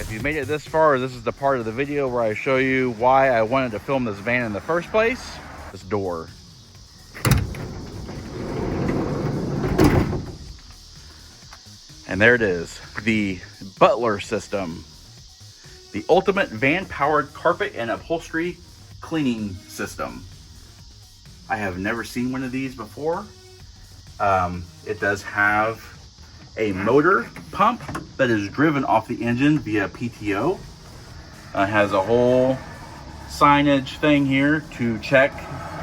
If you made it this far, this is the part of the video where I show you why I wanted to film this van in the first place. This door. And there it is, the Butler system. The ultimate van-powered carpet and upholstery cleaning system. I have never seen one of these before. It does have a motor pump that is driven off the engine via PTO. It has a whole signage thing here to check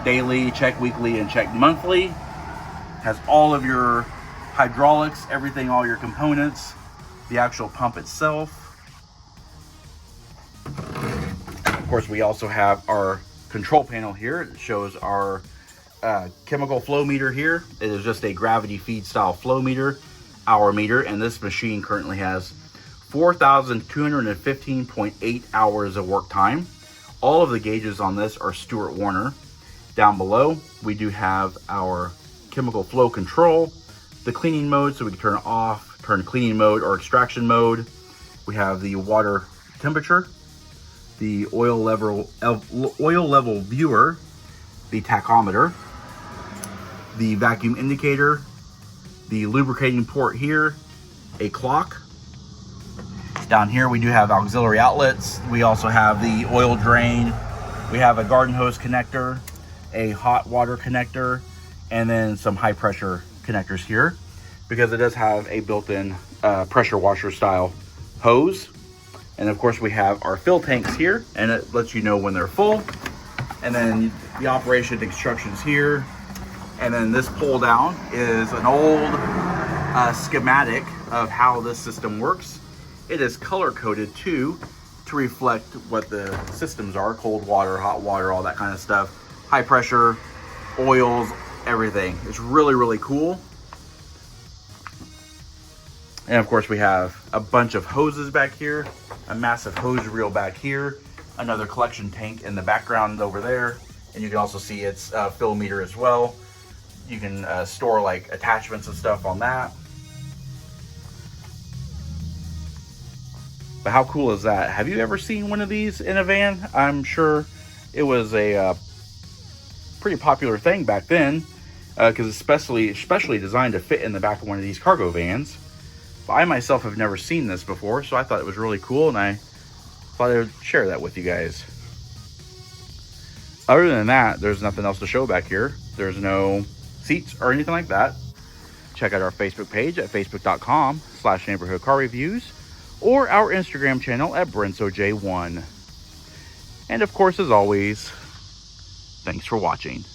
daily, check weekly, and check monthly. Has all of your hydraulics, everything, all your components, the actual pump itself. Of course, we also have our control panel here. It shows our chemical flow meter here. It is just a gravity feed style flow meter, hour meter, and this machine currently has 4,215.8 hours of work time. All of the gauges on this are Stewart Warner. Down below, we do have our chemical flow control, the cleaning mode, so we can turn it off, turn cleaning mode or extraction mode. We have the water temperature, the oil level viewer, the tachometer, the vacuum indicator, the lubricating port here, a clock. Down here we do have auxiliary outlets. We also have the oil drain. We have a garden hose connector, a hot water connector, and then some high pressure connectors here, because it does have a built-in pressure washer style hose. And of course we have our fill tanks here, and it lets you know when they're full. And then the operation instructions here. And then this pull down is an old schematic of how this system works. It is color coded too, to reflect what the systems are: cold water, hot water, all that kind of stuff, high pressure, oils, everything. It's really, really cool. And of course we have a bunch of hoses back here, a massive hose reel back here, another collection tank in the background over there, and you can also see its fill meter as well. You can store like attachments and stuff on that. But how cool is that? Have you ever seen one of these in a van? I'm sure it was a pretty popular thing back then, because especially designed to fit in the back of one of these cargo vans. But I myself have never seen this before, so I thought it was really cool, and I thought I would share that with you guys. Other than that, there's nothing else to show back here. There's no seats or anything like that. Check out our Facebook page at facebook.com/neighborhoodcarreviews, or our Instagram channel at BrentSoj1. And of course, as always, thanks for watching.